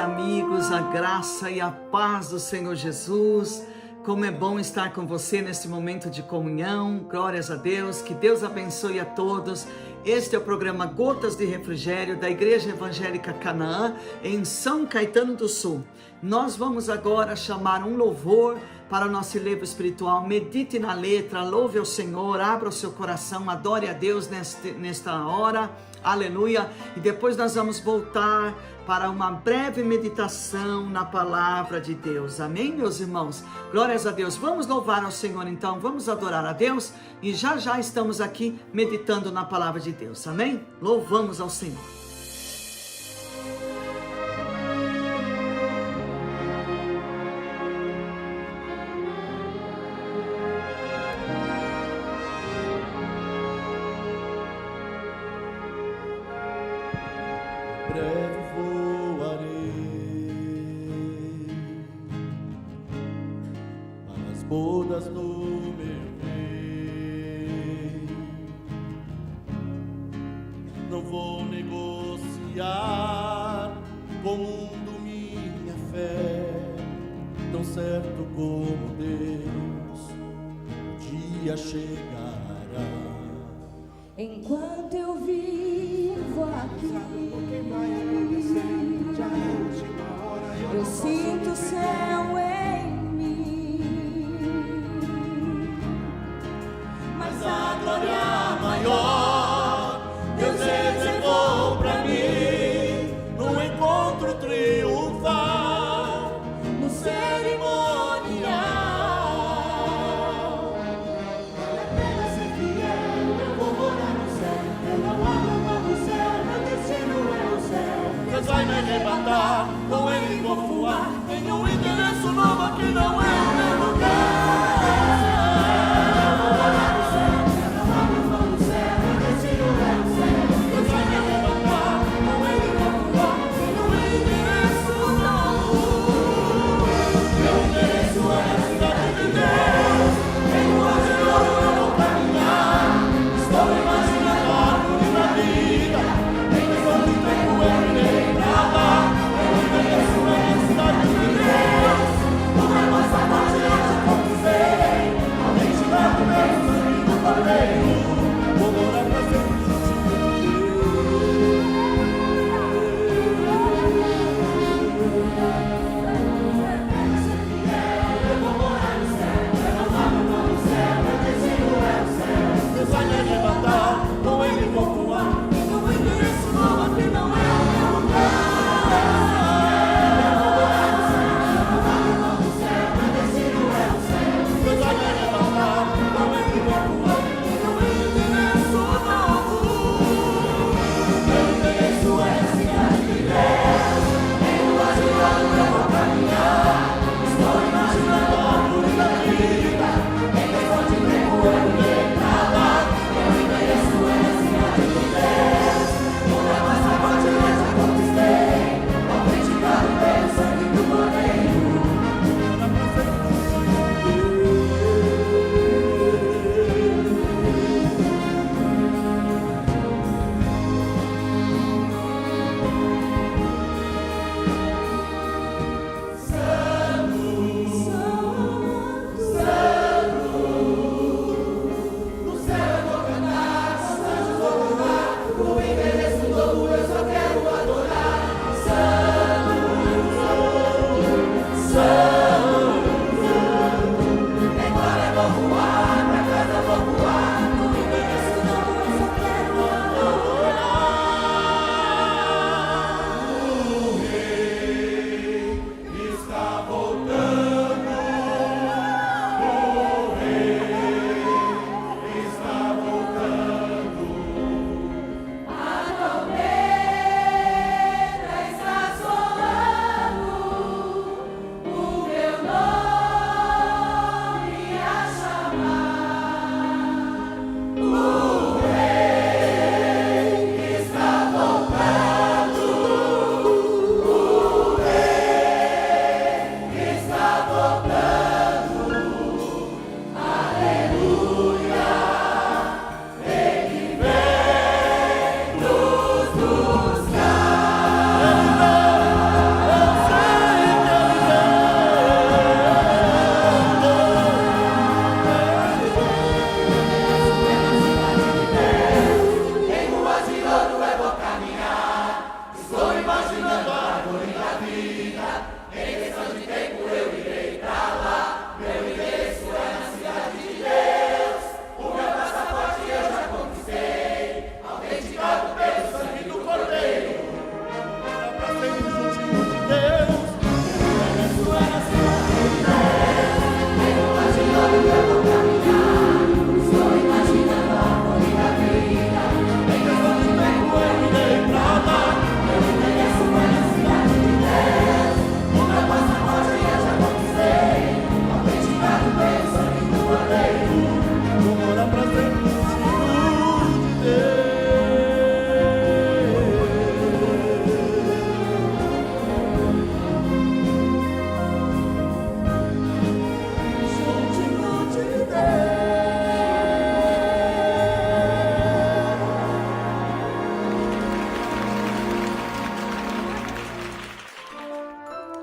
amigos, a graça e a paz do Senhor Jesus. Como é bom estar com você nesse momento de comunhão. Glórias a Deus, que Deus abençoe a todos. Este é o programa Gotas de Refrigério da Igreja Evangélica Canaã, em São Caetano do Sul. Nós vamos agora chamar um louvor para o nosso livro espiritual. Medite na letra, louve ao Senhor, abra o seu coração, adore a Deus nesta hora. Aleluia. E depois nós vamos voltar para uma breve meditação na palavra de Deus. Amém, meus irmãos? Glórias a Deus. Vamos louvar ao Senhor então, vamos adorar a Deus e já estamos aqui meditando na palavra de Deus. Amém? Louvamos ao Senhor. Breve voarei às bodas do meu rei. Não vou negociar com o mundo minha fé, tão certo como Deus, o dia chegará. Enquanto eu vivo aqui, eu sinto o céu em mim, Mas a glória maior Deus reservou pra mim, no encontro triunfal, no cerimonial. Vale a pena ser fiel, eu vou morar no céu. Eu não abro mão do céu, meu destino é o céu. Deus vai me arrebatar, com ele vou voar. Tem um endereço novo aqui, não é o meu lugar. mas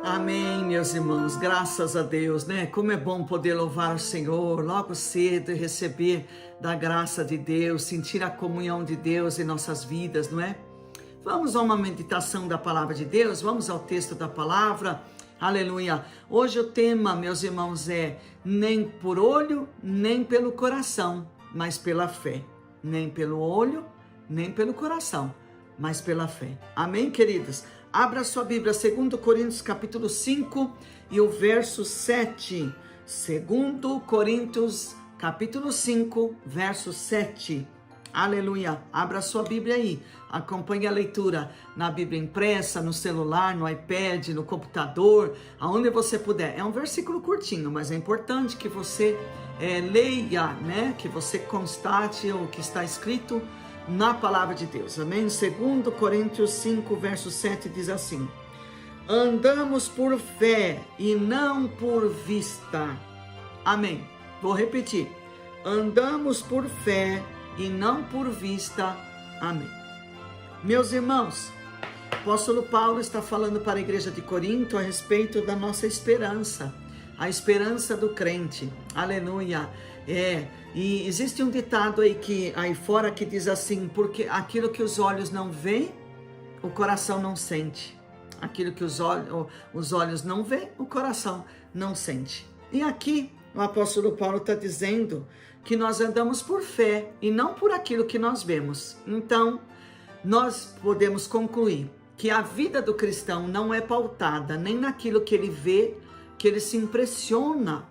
Amém, meus irmãos, graças a Deus, né? Como é bom poder louvar o Senhor logo cedo e receber da graça de Deus, sentir a comunhão de Deus em nossas vidas, não é? Vamos a uma meditação da palavra de Deus, vamos ao texto da palavra, aleluia. Hoje o tema, meus irmãos, é nem por olho, nem pelo coração, mas pela fé. Nem pelo olho, nem pelo coração, mas pela fé. Amém, queridos? Abra sua Bíblia, 2 Coríntios capítulo 5 e o verso 7. 2 Coríntios capítulo 5, verso 7. Aleluia. Abra sua Bíblia aí. Acompanhe a leitura na Bíblia impressa, no celular, no iPad, no computador, aonde você puder. É um versículo curtinho, mas é importante que você leia, né? Que você constate o que está escrito na palavra de Deus, amém? 2 Coríntios 5, verso 7 diz assim: andamos por fé e não por vista, amém? Vou repetir, andamos por fé e não por vista, amém? Meus irmãos, o apóstolo Paulo está falando para a igreja de Corinto a respeito da nossa esperança, a esperança do crente, aleluia. E existe um ditado aí fora que diz assim: porque aquilo que os olhos não veem, o coração não sente. Aquilo que os olhos não veem, o coração não sente. E aqui o apóstolo Paulo está dizendo que nós andamos por fé e não por aquilo que nós vemos. Então, nós podemos concluir que a vida do cristão não é pautada nem naquilo que ele vê, que ele se impressiona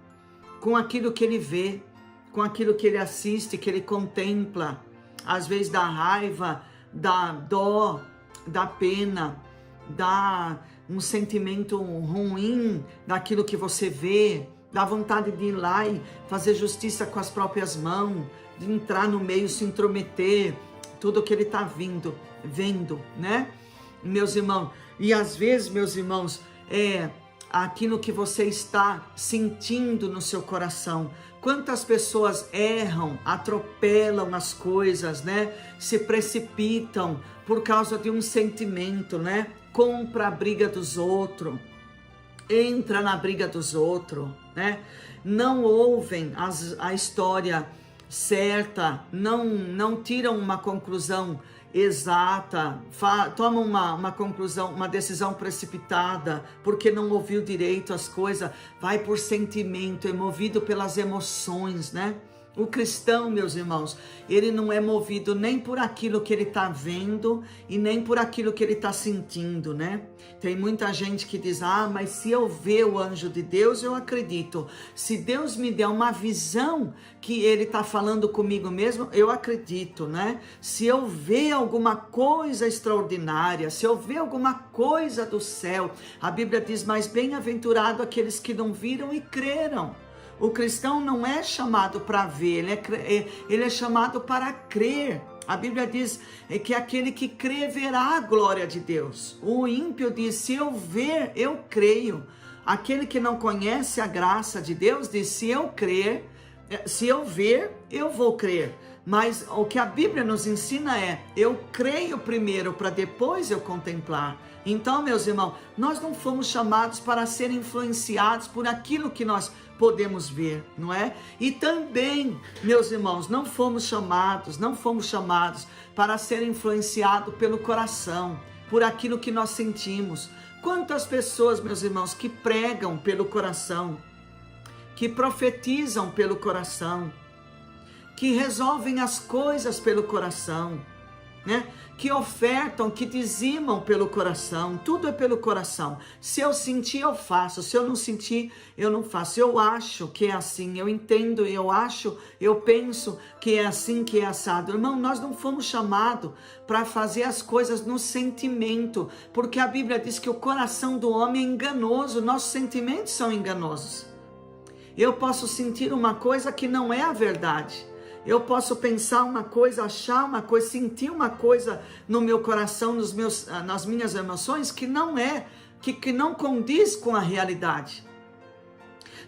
com aquilo que ele vê, com aquilo que ele assiste, que ele contempla, às vezes dá raiva, dá dó, dá pena, dá um sentimento ruim daquilo que você vê, dá vontade de ir lá e fazer justiça com as próprias mãos, de entrar no meio, se intrometer, tudo que ele está vendo, né? Meus irmãos, e às vezes, meus irmãos, aquilo que você está sentindo no seu coração. Quantas pessoas erram, atropelam as coisas, né? Se precipitam por causa de um sentimento, né? Compra a briga dos outros, entra na briga dos outros, né? Não ouvem a história certa, não tiram uma conclusão exata, tomam uma conclusão, uma decisão precipitada, porque não ouviu direito as coisas, vai por sentimento, é movido pelas emoções, né? O cristão, meus irmãos, ele não é movido nem por aquilo que ele está vendo e nem por aquilo que ele está sentindo, né? Tem muita gente que diz: mas se eu ver o anjo de Deus, eu acredito. Se Deus me der uma visão que ele está falando comigo mesmo, eu acredito, né? Se eu ver alguma coisa extraordinária, se eu ver alguma coisa do céu, a Bíblia diz: mas bem-aventurado aqueles que não viram e creram. O cristão não é chamado para ver, ele é chamado para crer. A Bíblia diz que aquele que crê verá a glória de Deus. O ímpio diz: se eu ver, eu creio. Aquele que não conhece a graça de Deus diz: se eu crer, se eu ver, eu vou crer. Mas o que a Bíblia nos ensina é: eu creio primeiro para depois eu contemplar. Então, meus irmãos, nós não fomos chamados para ser influenciados por aquilo que nós podemos ver, não é? E também, meus irmãos, não fomos chamados para ser influenciados pelo coração, por aquilo que nós sentimos. Quantas pessoas, meus irmãos, que pregam pelo coração, que profetizam pelo coração, que resolvem as coisas pelo coração, né? Que ofertam, que dizimam pelo coração, tudo é pelo coração. Se eu sentir, eu faço. Se eu não sentir, eu não faço. Eu acho que é assim, eu entendo, eu acho, eu penso que é assim, que é assado. Irmão, nós não fomos chamados para fazer as coisas no sentimento, porque a Bíblia diz que o coração do homem é enganoso, nossos sentimentos são enganosos. Eu posso sentir uma coisa que não é a verdade. Eu posso pensar uma coisa, achar uma coisa, sentir uma coisa no meu coração, nas minhas emoções que não é, que não condiz com a realidade.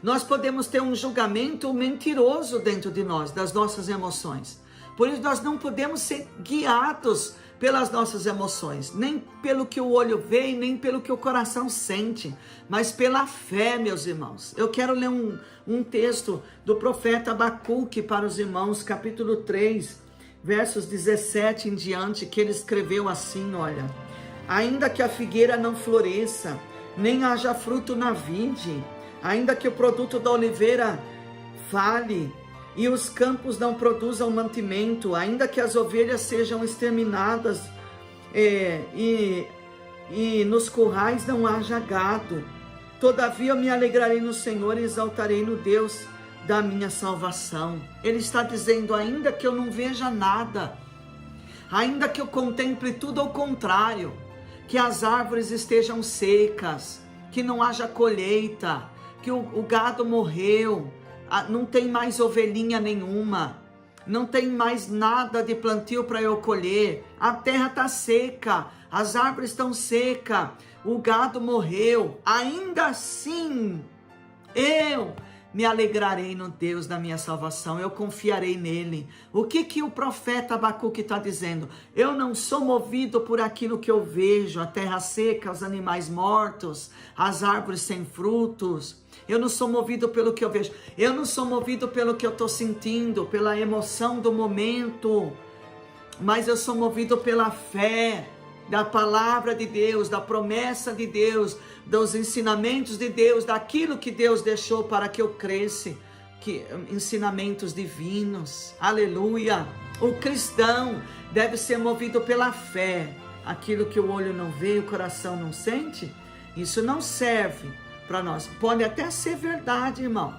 Nós podemos ter um julgamento mentiroso dentro de nós, das nossas emoções. Por isso nós não podemos ser guiados pelas nossas emoções, nem pelo que o olho vê e nem pelo que o coração sente, mas pela fé, meus irmãos. Eu quero ler um texto do profeta Abacuque para os irmãos, capítulo 3, versos 17 em diante, que ele escreveu assim, olha: ainda que a figueira não floresça, nem haja fruto na vide, ainda que o produto da oliveira fale, e os campos não produzam mantimento, ainda que as ovelhas sejam exterminadas, e nos currais não haja gado, todavia eu me alegrarei no Senhor e exaltarei no Deus da minha salvação. Ele está dizendo, ainda que eu não veja nada, ainda que eu contemple tudo ao contrário, que as árvores estejam secas, que não haja colheita, que o gado morreu, não tem mais ovelhinha nenhuma, não tem mais nada de plantio para eu colher, a terra está seca, as árvores estão secas, o gado morreu, ainda assim eu me alegrarei no Deus da minha salvação, eu confiarei nele. O que o profeta Abacuque está dizendo? Eu não sou movido por aquilo que eu vejo, a terra seca, os animais mortos, as árvores sem frutos. Eu não sou movido pelo que eu vejo, eu não sou movido pelo que eu estou sentindo, pela emoção do momento, mas eu sou movido pela fé da palavra de Deus, da promessa de Deus, dos ensinamentos de Deus, daquilo que Deus deixou para que eu cresça, ensinamentos divinos, aleluia. O cristão deve ser movido pela fé, aquilo que o olho não vê, o coração não sente, isso não serve para nós. Pode até ser verdade, irmão,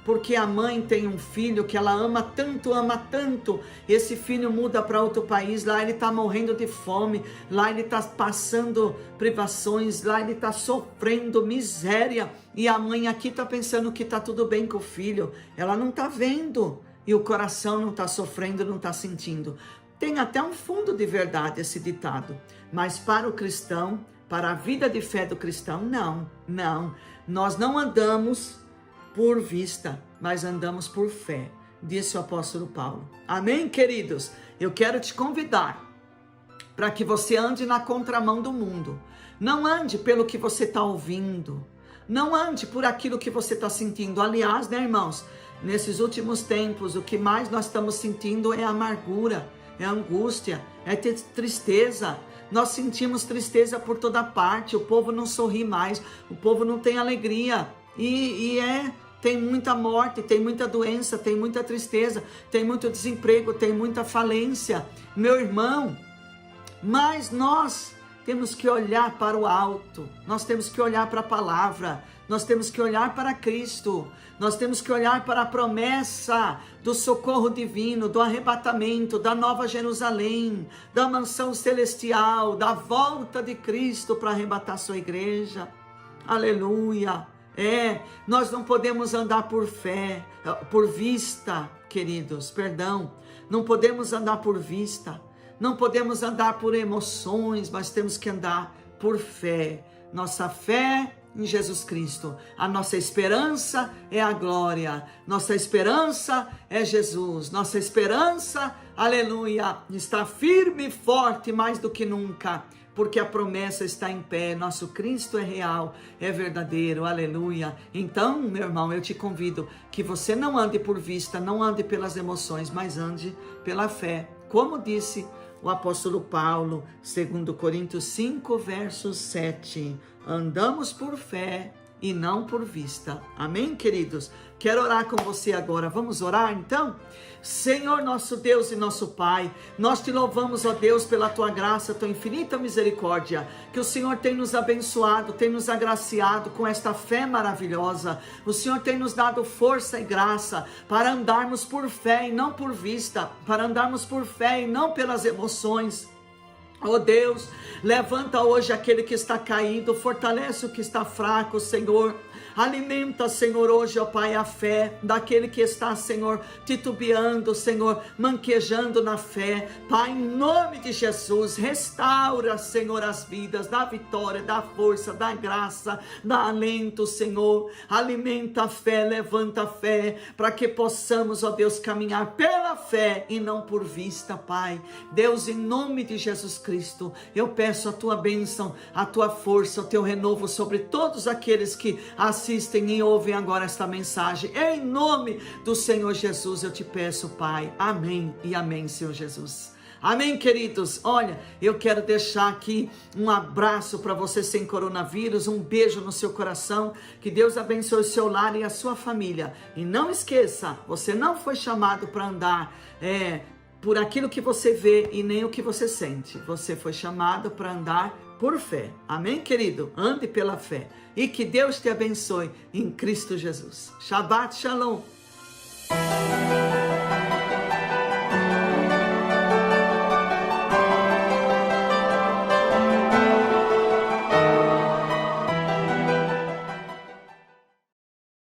porque a mãe tem um filho que ela ama tanto, esse filho muda para outro país, lá ele está morrendo de fome, lá ele está passando privações, lá ele está sofrendo miséria, e a mãe aqui está pensando que está tudo bem com o filho, ela não está vendo, e o coração não está sofrendo, não está sentindo. Tem até um fundo de verdade esse ditado, mas para o cristão, para a vida de fé do cristão, não, nós não andamos por vista, mas andamos por fé, disse o apóstolo Paulo. Amém, queridos? Eu quero te convidar para que você ande na contramão do mundo. Não ande pelo que você está ouvindo, não ande por aquilo que você está sentindo. Aliás, né, irmãos, nesses últimos tempos, o que mais nós estamos sentindo é amargura, é angústia, é tristeza. Nós sentimos tristeza por toda parte, o povo não sorri mais, o povo não tem alegria, tem muita morte, tem muita doença, tem muita tristeza, tem muito desemprego, tem muita falência, meu irmão. Mas nós temos que olhar para o alto, nós temos que olhar para a palavra, nós temos que olhar para Cristo, nós temos que olhar para a promessa do socorro divino, do arrebatamento, da nova Jerusalém, da mansão celestial, da volta de Cristo para arrebatar sua igreja. Aleluia! Nós não podemos andar por fé, por vista, queridos, não podemos andar por vista, não podemos andar por emoções, mas temos que andar por fé. Nossa fé em Jesus Cristo, a nossa esperança é a glória, nossa esperança é Jesus, nossa esperança, aleluia, está firme e forte mais do que nunca, porque a promessa está em pé, nosso Cristo é real, é verdadeiro, aleluia. Então, meu irmão, eu te convido que você não ande por vista, não ande pelas emoções, mas ande pela fé. Como disse o apóstolo Paulo, 2 Coríntios 5, verso 7, andamos por fé e não por vista. Amém, queridos? Quero orar com você agora. Vamos orar, então? Senhor, nosso Deus e nosso Pai, nós te louvamos, ó Deus, pela tua graça, tua infinita misericórdia, que o Senhor tem nos abençoado, tem nos agraciado com esta fé maravilhosa. O Senhor tem nos dado força e graça para andarmos por fé e não por vista, para andarmos por fé e não pelas emoções. Oh Deus, levanta hoje aquele que está caído, fortalece o que está fraco, Senhor. Alimenta, Senhor, hoje, ó Pai, a fé daquele que está, Senhor, titubeando, Senhor, manquejando na fé. Pai, em nome de Jesus, restaura, Senhor, as vidas, dá vitória, dá força, dá graça, dá alento, Senhor. Alimenta a fé, levanta a fé, para que possamos, ó Deus, caminhar pela fé e não por vista, Pai. Deus, em nome de Jesus Cristo, eu peço a tua bênção, a tua força, o teu renovo sobre todos aqueles que assistem e ouvem agora esta mensagem. Em nome do Senhor Jesus eu te peço, Pai. Amém e amém, Senhor Jesus. Amém, queridos. Olha, eu quero deixar aqui um abraço para você sem coronavírus, um beijo no seu coração, que Deus abençoe o seu lar e a sua família. E não esqueça, você não foi chamado para andar por aquilo que você vê e nem o que você sente. Você foi chamado para andar por fé. Amém, querido? Ande pela fé. E que Deus te abençoe em Cristo Jesus. Shabbat Shalom.